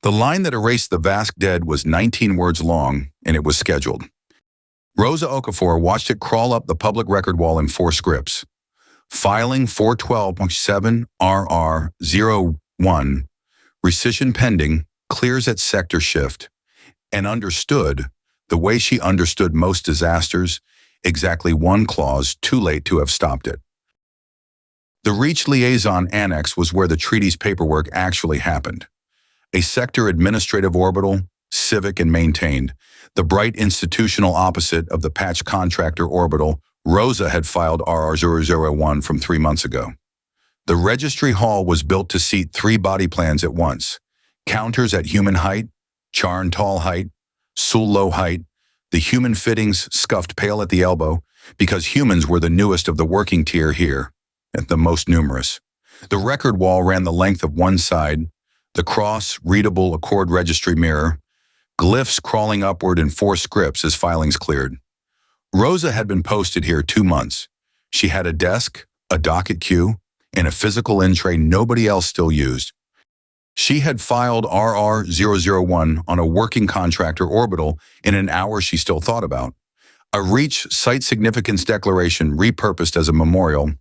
The line that erased the Vask dead was 19 words long, and it was scheduled. Rosa Okafor watched it crawl up the public record wall in 4 scripts. Filing 412.7 RR01, rescission pending, clears at sector shift, and understood, the way she understood most disasters, exactly 1 clause too late to have stopped it. The Reach Liaison Annex was where the treaty's paperwork actually happened. A sector administrative orbital, civic and maintained, the bright institutional opposite of the patch contractor orbital Rosa had filed RR001 from 3 months ago. The registry hall was built to seat 3 body plans at once, counters at human height, Tcharn tall height, Suul low height, the human fittings scuffed pale at the elbow, because humans were the newest of the working tier here, and the most numerous. The record wall ran the length of 1 side, the cross-readable Accord registry mirror, glyphs crawling upward in 4 scripts as filings cleared. Rosa had been posted here 2 months. She had a desk, a docket queue, and a physical in-tray nobody else still used. She had filed RR001 on a working contractor orbital in an hour she still thought about. A Reach Site Significance Declaration repurposed as a memorial.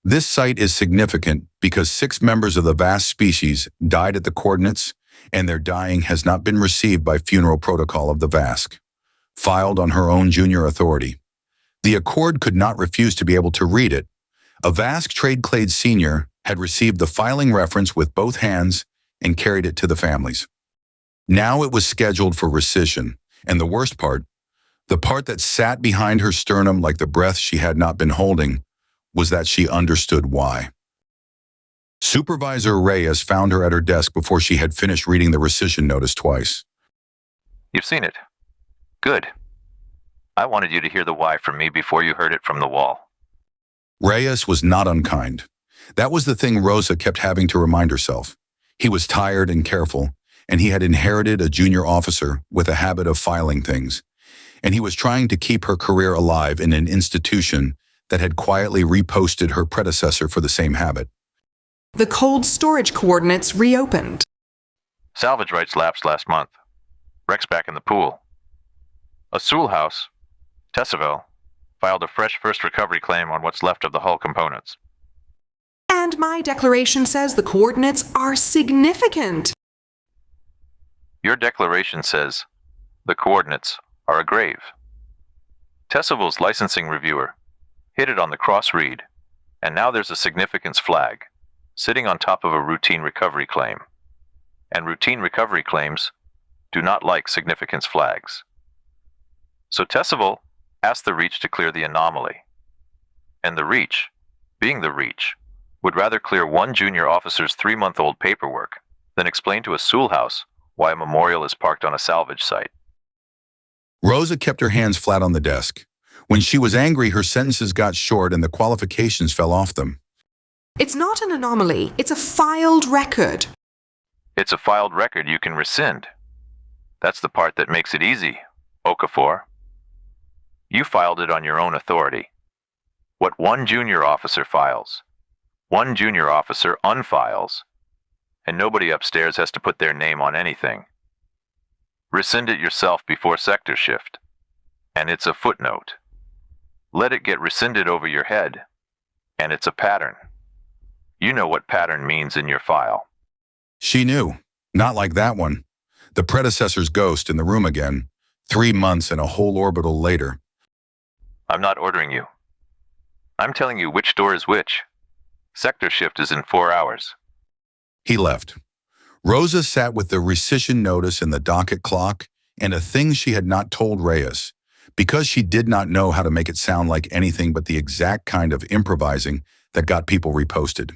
This site is significant because 6 members of the Vask species died at the coordinates, and their dying has not been received by funeral protocol of the Vask. Filed on her own junior authority. The Accord could not refuse to be able to read it. A Vask trade-clade senior had received the filing reference with both hands and carried it to the families. Now it was scheduled for rescission, and the worst part, the part that sat behind her sternum like the breath she had not been holding, was that she understood why. Supervisor Reyes found her at her desk before she had finished reading the rescission notice twice. You've seen it. Good. I wanted you to hear the why from me before you heard it from the wall. Reyes was not unkind. That was the thing Rosa kept having to remind herself. He was tired and careful, and he had inherited a junior officer with a habit of filing things, and he was trying to keep her career alive in an institution that had quietly reposted her predecessor for the same habit. The cold storage coordinates reopened. Salvage rights lapsed last month. Rex back in the pool. A Suul house, Tcharn, filed a fresh first recovery claim on what's left of the hull components. And my declaration says the coordinates are significant. Your declaration says the coordinates are a grave. Tcharn's licensing reviewer hit it on the cross-read, and now there's a significance flag sitting on top of a routine recovery claim. And routine recovery claims do not like significance flags. So Tcharn asked the Reach to clear the anomaly. And the Reach, being the Reach, would rather clear one junior officer's 3-month-old paperwork than explain to a Suul house why a memorial is parked on a salvage site. Rosa kept her hands flat on the desk. When she was angry, her sentences got short and the qualifications fell off them. It's not an anomaly. It's a filed record. It's a filed record you can rescind. That's the part that makes it easy, Okafor. You filed it on your own authority. What one junior officer files, one junior officer unfiles, and nobody upstairs has to put their name on anything. Rescind it yourself before sector shift, and it's a footnote. Let it get rescinded over your head, and it's a pattern. You know what pattern means in your file. She knew. Not like that one. The predecessor's ghost in the room again, 3 months and a whole orbital later. I'm not ordering you. I'm telling you which door is which. Sector shift is in 4 hours. He left. Rosa sat with the rescission notice and the docket clock and a thing she had not told Reyes, because she did not know how to make it sound like anything but the exact kind of improvising that got people reposted.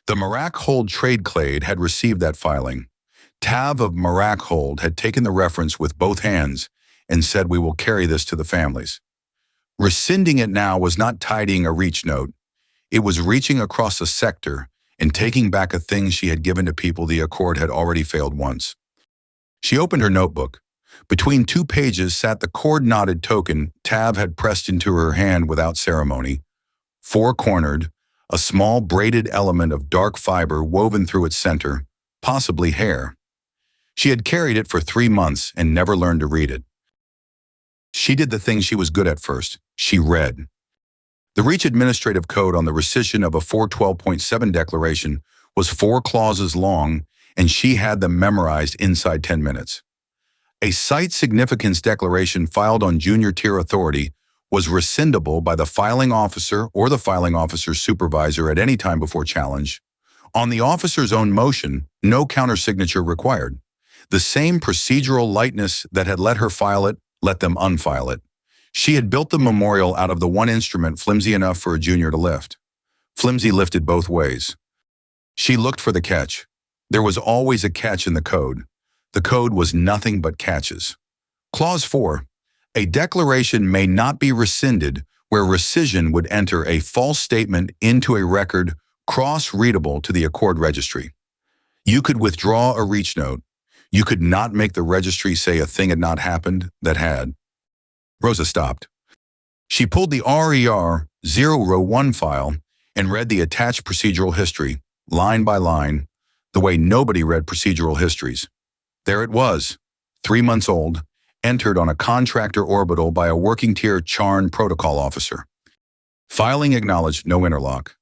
The Marak-Hold trade-clade had received that filing. Tav of Marak-Hold had taken the reference with both hands and said, "We will carry this to the families." Rescinding it now was not tidying a Reach note. It was reaching across a sector and taking back a thing she had given to people the Accord had already failed once. She opened her notebook. Between 2 pages sat the cord-knotted token Tav had pressed into her hand without ceremony, 4-cornered, a small braided element of dark fiber woven through its center, possibly hair. She had carried it for 3 months and never learned to read it. She did the thing she was good at first. She read. The Reach administrative code on the rescission of a 412.7 declaration was 4 clauses long, and she had them memorized inside 10 minutes. A site significance declaration filed on junior tier authority was rescindable by the filing officer or the filing officer's supervisor at any time before challenge. On the officer's own motion, no countersignature required. The same procedural lightness that had let her file it, let them unfile it. She had built the memorial out of the one instrument flimsy enough for a junior to lift. Flimsy lifted both ways. She looked for the catch. There was always a catch in the code. The code was nothing but catches. Clause 4. A declaration may not be rescinded where rescission would enter a false statement into a record cross-readable to the Accord registry. You could withdraw a reach note. You could not make the registry say a thing had not happened that had. Rosa stopped. She pulled the RER 0 row 1 file and read the attached procedural history, line by line, the way nobody read procedural histories. There it was, 3 months old, entered on a contractor orbital by a working tier Tcharn protocol officer. Filing acknowledged, no interlock.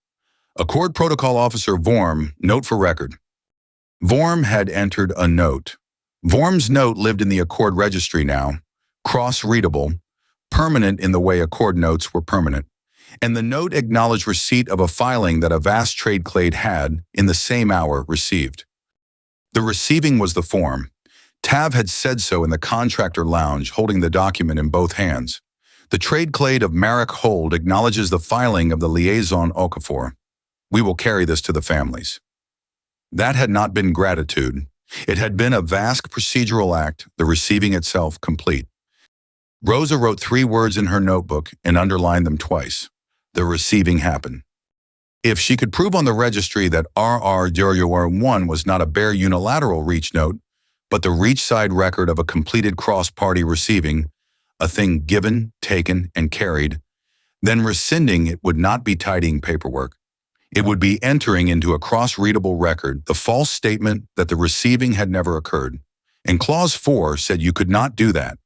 Accord protocol officer Vorm, note for record. Vorm had entered a note. Vorm's note lived in the Accord registry now, cross-readable, permanent in the way Accord notes were permanent, and the note acknowledged receipt of a filing that a Vask trade-clade had, in the same hour, received. The receiving was the form. Tav had said so in the contractor lounge, holding the document in both hands. The trade-clade of Marek Hold acknowledges the filing of the liaison Okafor. We will carry this to the families. That had not been gratitude. It had been a Vask procedural act, the receiving itself complete. Rosa wrote 3 words in her notebook and underlined them twice. The receiving happened. If she could prove on the registry that RR001 was not a bare unilateral reach note, but the reach side record of a completed cross-party receiving, a thing given, taken, and carried, then rescinding it would not be tidying paperwork. It would be entering into a cross-readable record the false statement that the receiving had never occurred. And Clause 4 said you could not do that.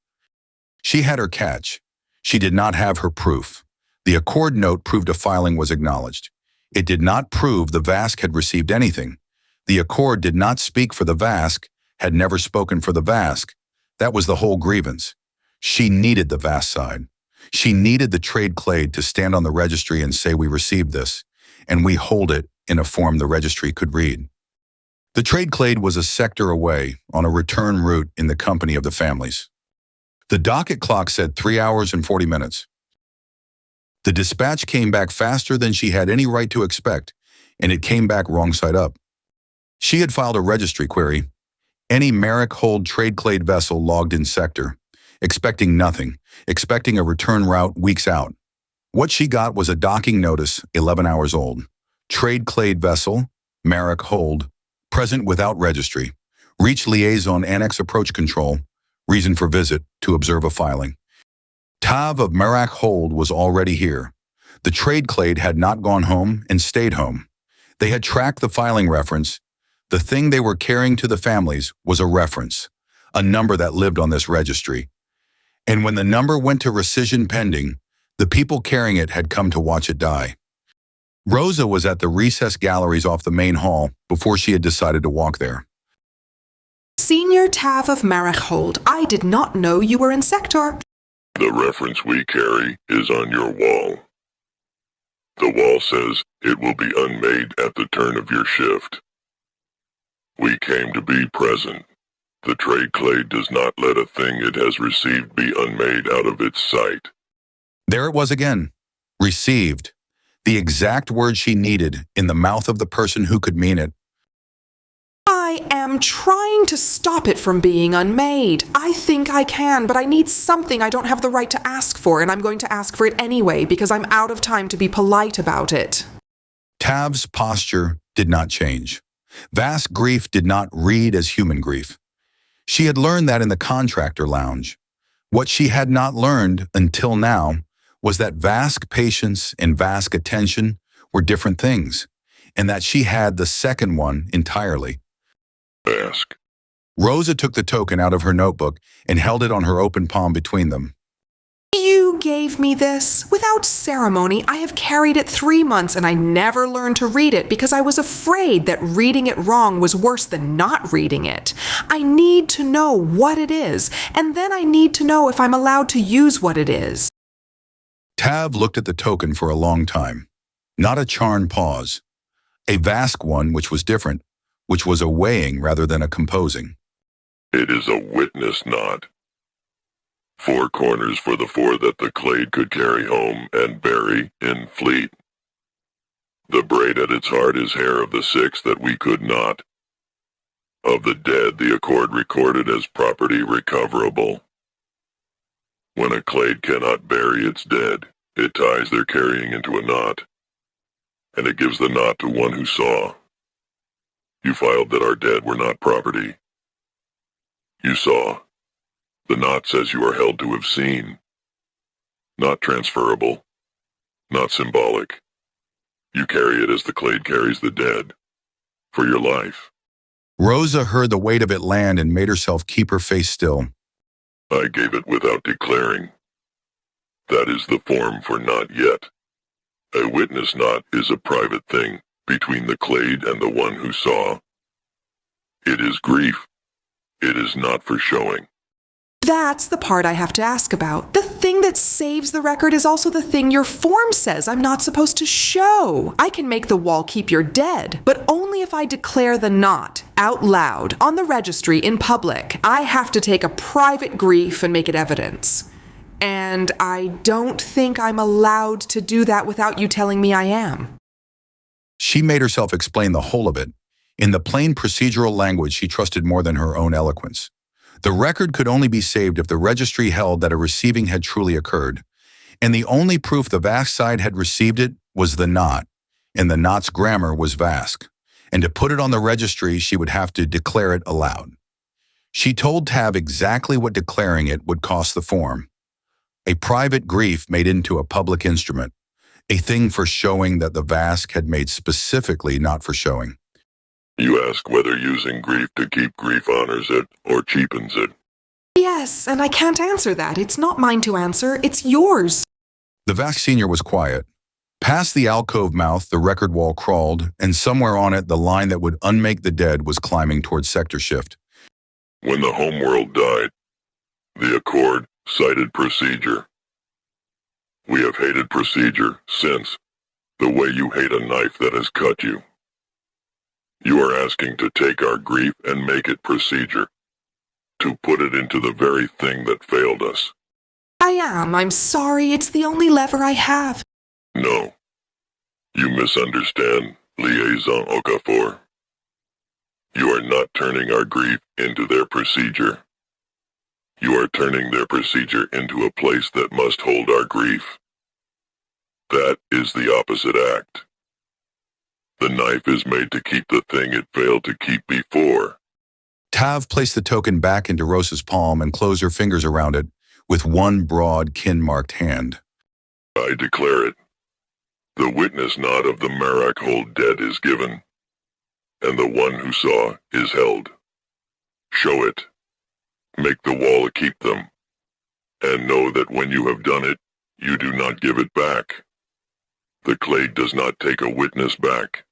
She had her catch. She did not have her proof. The Accord note proved a filing was acknowledged. It did not prove the Vask had received anything. The Accord did not speak for the Vask, had never spoken for the Vask. That was the whole grievance. She needed the Vask side. She needed the trade-clade to stand on the registry and say we received this, and we hold it in a form the registry could read. The trade-clade was a sector away on a return route in the company of the families. The docket clock said 3 hours and 40 minutes. The dispatch came back faster than she had any right to expect, and it came back wrong side up. She had filed a registry query. Any Marek Hold trade-clade vessel logged in sector, expecting nothing, expecting a return route weeks out. What she got was a docking notice, 11 hours old. Trade-clade vessel, Marek Hold, present without registry. Reach liaison annex approach control. Reason for visit, to observe a filing. Tav of Marek Hold was already here. The trade-clade had not gone home and stayed home. They had tracked the filing reference. The thing they were carrying to the families was a reference, a number that lived on this registry. And when the number went to rescission pending, the people carrying it had come to watch it die. Rosa was at the recess galleries off the main hall before she had decided to walk there. Senior Tav of Marek Hold, I did not know you were in sector. The reference we carry is on your wall. The wall says it will be unmade at the turn of your shift. We came to be present. The trade-clade does not let a thing it has received be unmade out of its sight. There it was again. Received. The exact word she needed in the mouth of the person who could mean it. I am trying to stop it from being unmade. I think I can, but I need something I don't have the right to ask for, and I'm going to ask for it anyway because I'm out of time to be polite about it. Tav's posture did not change. Vask grief did not read as human grief. She had learned that in the contractor lounge. What she had not learned until now was that Vask patience and Vask attention were different things, and that she had the second one entirely. Vask. Rosa took the token out of her notebook and held it on her open palm between them. You gave me this. Without ceremony, I have carried it 3 months and I never learned to read it because I was afraid that reading it wrong was worse than not reading it. I need to know what it is, and then I need to know if I'm allowed to use what it is. Tav looked at the token for a long time. Not a Tcharn pause. A Vask one, which was different, which was a weighing rather than a composing. It is a witness knot. 4 corners for the 4 that the clade could carry home and bury in fleet. The braid at its heart is hair of the 6 that we could not. Of the dead, the accord recorded as property recoverable. When a clade cannot bury its dead, it ties their carrying into a knot, and it gives the knot to one who saw. You filed that our dead were not property. You saw. The knot says you are held to have seen. Not transferable. Not symbolic. You carry it as the clade carries the dead. For your life. Rosa heard the weight of it land and made herself keep her face still. I gave it without declaring. That is the form for not yet. A witness knot is a private thing between the clade and the one who saw. It is grief. It is not for showing. That's the part I have to ask about. The thing that saves the record is also the thing your form says I'm not supposed to show. I can make the wall keep your dead, but only if I declare the knot out loud on the registry in public. I have to take a private grief and make it evidence. And I don't think I'm allowed to do that without you telling me I am. She made herself explain the whole of it. In the plain procedural language she trusted more than her own eloquence. The record could only be saved if the registry held that a receiving had truly occurred, and the only proof the Vask side had received it was the knot, and the knot's grammar was Vask, and to put it on the registry she would have to declare it aloud. She told Tav exactly what declaring it would cost the form. A private grief made into a public instrument, a thing for showing that the Vask had made specifically not for showing. You ask whether using grief to keep grief honors it or cheapens it. Yes, and I can't answer that. It's not mine to answer. It's yours. The Vask senior was quiet. Past the alcove mouth, the record wall crawled, and somewhere on it, the line that would unmake the dead was climbing towards sector shift. When the homeworld died, the accord cited procedure. We have hated procedure since, the way you hate a knife that has cut you. You are asking to take our grief and make it procedure, to put it into the very thing that failed us. I am. I'm sorry. It's the only lever I have. No. You misunderstand, liaison Okafor. You are not turning our grief into their procedure. You are turning their procedure into a place that must hold our grief. That is the opposite act. The knife is made to keep the thing it failed to keep before. Tav placed the token back into Rosa's palm and closed her fingers around it with one broad, kin-marked hand. I declare it. The witness knot of the Marak hold dead is given, and the one who saw is held. Show it. Make the wall keep them, and know that when you have done it, you do not give it back. The clade does not take a witness back.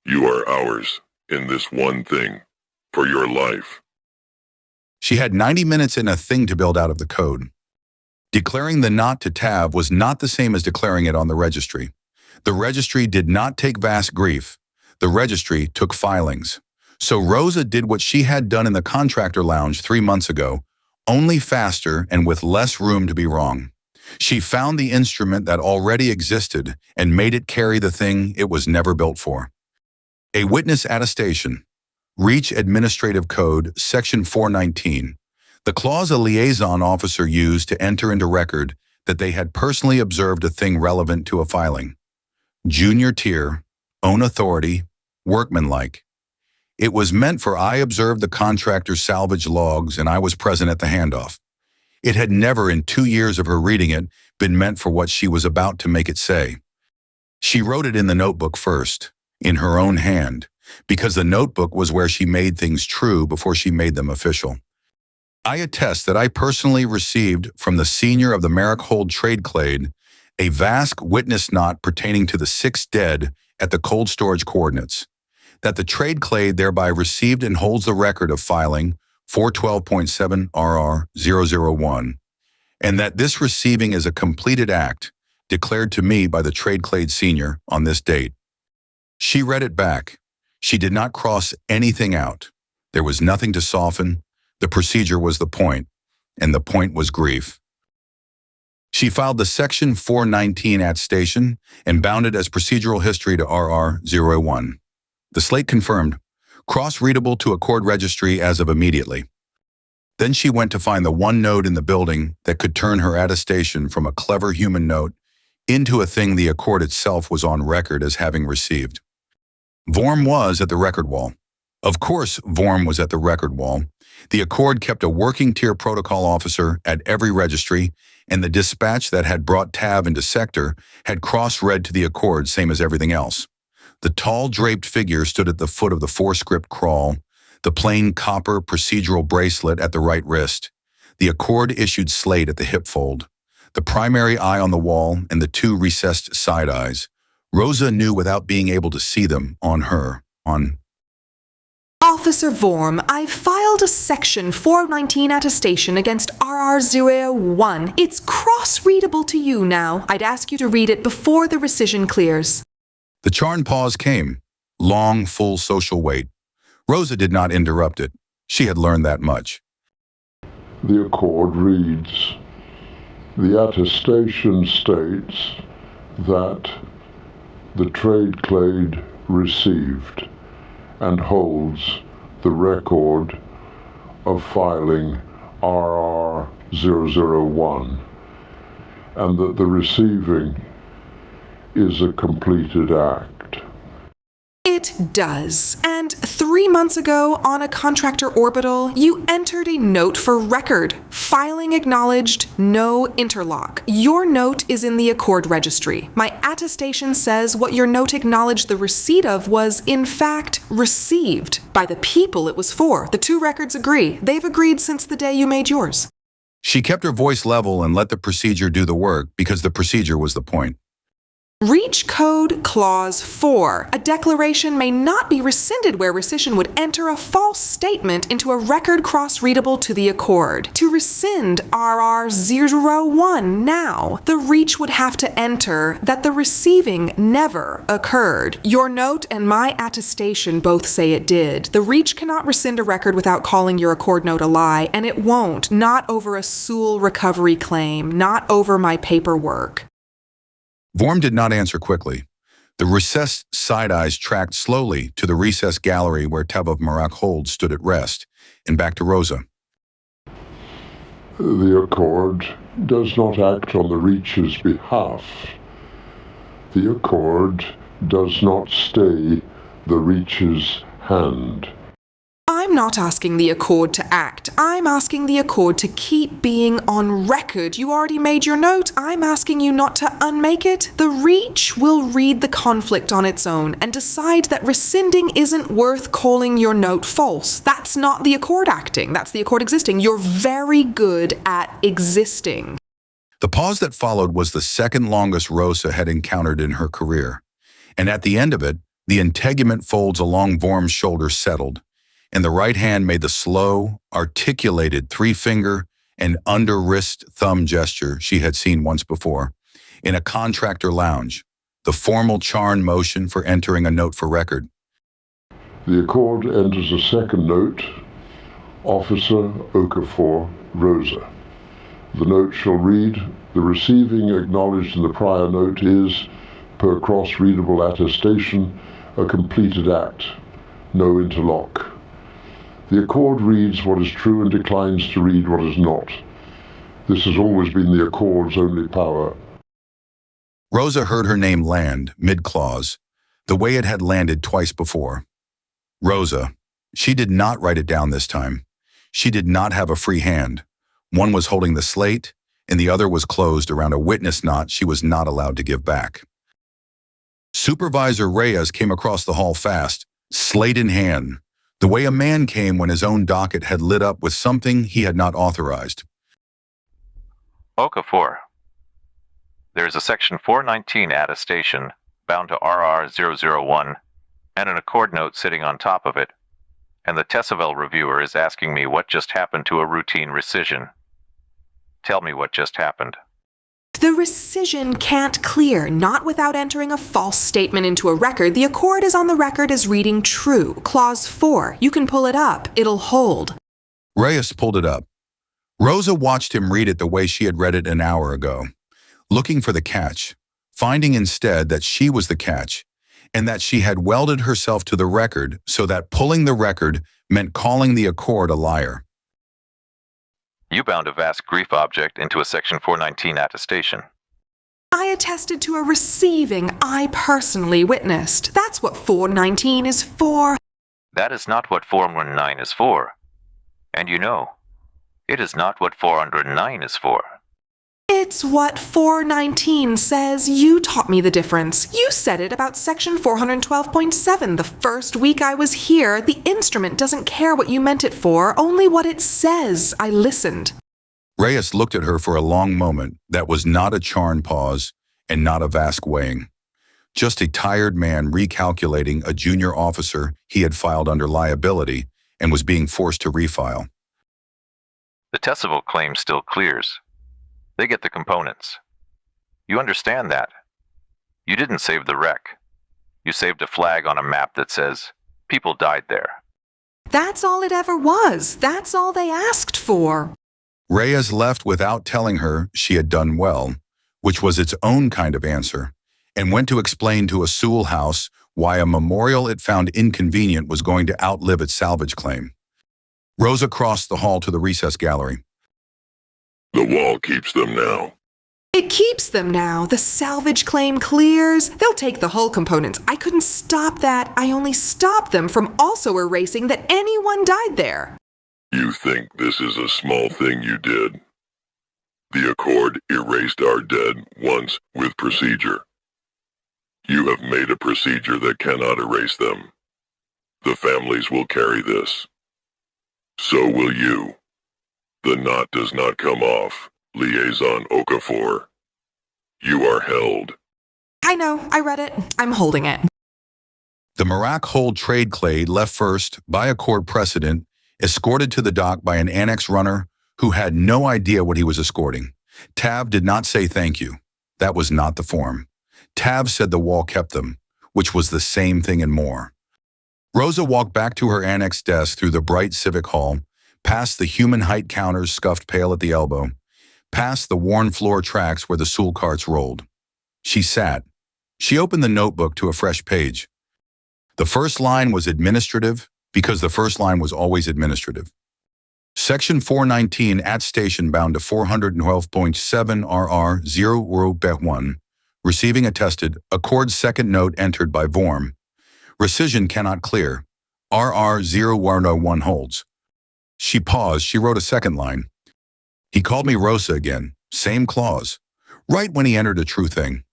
You are ours, in this one thing, for your life. She had 90 minutes and a thing to build out of the code. Declaring the knot to Tav was not the same as declaring it on the registry. The registry did not take Vask grief. The registry took filings. So Rosa did what she had done in the contractor lounge 3 months ago, only faster and with less room to be wrong. She found the instrument that already existed and made it carry the thing it was never built for. A witness attestation. Reach Administrative Code, Section 419. The clause a liaison officer used to enter into record that they had personally observed a thing relevant to a filing. Junior tier, own authority, workmanlike. It was meant for I observed the contractor's salvage logs and I was present at the handoff. It had never in 2 years of her reading it been meant for what she was about to make it say. She wrote it in the notebook first, in her own hand, because the notebook was where she made things true before she made them official. I attest that I personally received from the senior of the Merrick-Hold trade-clade a Vask witness knot pertaining to the 6 dead at the cold storage coordinates, that the trade-clade thereby received and holds the record of filing 412.7 RR001, and that this receiving is a completed act declared to me by the trade-clade senior on this date. She read it back. She did not cross anything out. There was nothing to soften. The procedure was the point, and the point was grief. She filed the Section 419 attestation and bound it as procedural history to RR01. The slate confirmed, cross-readable to Accord registry as of immediately. Then she went to find the one note in the building that could turn her attestation from a clever human note into a thing the Accord itself was on record as having received. Vorm was at the record wall. Of course, Vorm was at the record wall. The Accord kept a working tier protocol officer at every registry, and the dispatch that had brought Tav into sector had cross-read to the Accord, same as everything else. The tall, draped figure stood at the foot of the 4-script crawl, the plain copper procedural bracelet at the right wrist, the Accord-issued slate at the hip fold, the primary eye on the wall, and the 2 recessed side eyes. Rosa knew without being able to see them on her. Officer Vorm, I filed a Section 419 attestation against RR01. It's cross-readable to you now. I'd ask you to read it before the rescission clears. The Tcharn pause came. Long, full social wait. Rosa did not interrupt it. She had learned that much. The Accord reads, the attestation states that the trade-clade received and holds the record of filing RR001, and that the receiving is a completed act. It does. And 3 months ago, on a contractor orbital, you entered a note for record. Filing acknowledged, no interlock. Your note is in the Accord registry. My attestation says what your note acknowledged the receipt of was, in fact, received by the people it was for. The 2 records agree. They've agreed since the day you made yours. She kept her voice level and let the procedure do the work because the procedure was the point. Reach Code Clause 4. A declaration may not be rescinded where rescission would enter a false statement into a record cross-readable to the Accord. To rescind RR01 now, the reach would have to enter that the receiving never occurred. Your note and my attestation both say it did. The reach cannot rescind a record without calling your Accord note a lie, and it won't. Not over a Suul recovery claim, not over my paperwork. Vorm did not answer quickly. The recessed side eyes tracked slowly to the recessed gallery where Tav of Merrick-Hold stood at rest, and back to Rosa. The Accord does not act on the Reach's behalf. The Accord does not stay the Reach's hand. I'm not asking the Accord to act. I'm asking the Accord to keep being on record. You already made your note. I'm asking you not to unmake it. The Reach will read the conflict on its own and decide that rescinding isn't worth calling your note false. That's not the Accord acting. That's the Accord existing. You're very good at existing. The pause that followed was the second longest Rosa had encountered in her career. And at the end of it, the integument folds along Vorm's shoulder settled, and the right hand made the slow, articulated 3-finger and under-wrist thumb gesture she had seen once before, in a contractor lounge, the formal Tcharn motion for entering a note for record. The Accord enters a second note, Officer Okafor, Rosa. The note shall read, the receiving acknowledged in the prior note is, per cross-readable attestation, a completed act, no interlock. The Accord reads what is true and declines to read what is not. This has always been the Accord's only power. Rosa heard her name land, mid-clause, the way it had landed twice before. Rosa. She did not write it down this time. She did not have a free hand. One was holding the slate, and the other was closed around a witness knot she was not allowed to give back. Supervisor Reyes came across the hall fast, slate in hand, the way a man came when his own docket had lit up with something he had not authorized. Okafor. There is a Section 419 attestation bound to RR001 and an accord note sitting on top of it, and the Tcharn reviewer is asking me what just happened to a routine rescission. Tell me what just happened. The rescission can't clear, not without entering a false statement into a record. The accord is on the record as reading true. Clause 4. You can pull it up. It'll hold. Reyes pulled it up. Rosa watched him read it the way she had read it an hour ago, looking for the catch, finding instead that she was the catch, and that she had welded herself to the record so that pulling the record meant calling the accord a liar. You bound a Vask grief object into a Section 419 attestation. I attested to a receiving I personally witnessed. That's what 419 is for. That is not what 419 is for. And you know, it is not what 409 is for. It's what 419 says. You taught me the difference. You said it about Section 412.7 the first week I was here. The instrument doesn't care what you meant it for, only what it says. I listened. Reyes looked at her for a long moment that was not a Tcharn pause and not a Vask weighing. Just a tired man recalculating a junior officer he had filed under liability and was being forced to refile. The Tcharn claim still clears. They get the components. You understand that. You didn't save the wreck. You saved a flag on a map that says, people died there. That's all it ever was. That's all they asked for. Reyes left without telling her she had done well, which was its own kind of answer, and went to explain to a Suul house why a memorial it found inconvenient was going to outlive its salvage claim. Rosa crossed the hall to the recess gallery. The wall keeps them now. It keeps them now. The salvage claim clears. They'll take the hull components. I couldn't stop that. I only stopped them from also erasing that anyone died there. You think this is a small thing you did? The accord erased our dead once with procedure. You have made a procedure that cannot erase them. The families will carry this. So will you. The knot does not come off, liaison Okafor. You are held. I know, I read it. I'm holding it. The Marak hold trade-clade left first by a court precedent, escorted to the dock by an annex runner who had no idea what he was escorting. Tav did not say thank you. That was not the form. Tav said the wall kept them, which was the same thing and more. Rosa walked back to her annex desk through the bright civic hall, past the human height counters scuffed pale at the elbow, past the worn floor tracks where the Suul carts rolled. She sat. She opened the notebook to a fresh page. The first line was administrative because the first line was always administrative. Section 419 at station bound to 412.7 RR 0 receiving attested, accord second note entered by Vorm. Rescission cannot clear. RR 0 holds. She paused. She wrote a second line. He called me Rosa again. Same clause. Right when he entered a true thing.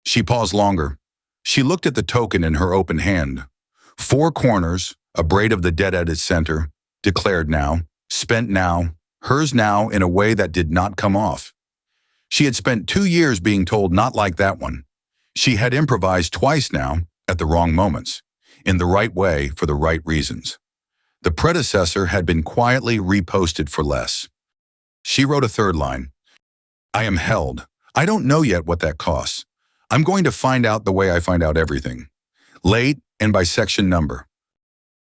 She paused longer. She looked at the token in her open hand. 4 corners, a braid of the dead at its center, declared now, spent now, hers now in a way that did not come off. She had spent 2 years being told not like that one. She had improvised twice now, at the wrong moments, in the right way for the right reasons. The predecessor had been quietly reposted for less. She wrote a third line. I am held. I don't know yet what that costs. I'm going to find out the way I find out everything. Late and by section number.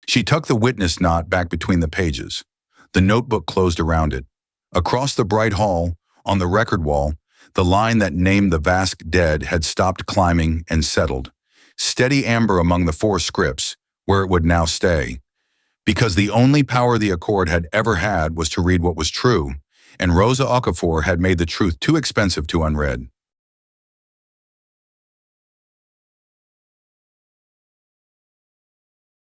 She tucked the witness knot back between the pages. The notebook closed around it. Across the bright hall, on the record wall, the line that named the Vask dead had stopped climbing and settled. Steady amber among the 4 scripts, where it would now stay. Because the only power the accord had ever had was to read what was true, and Rosa Okafor had made the truth too expensive to unread.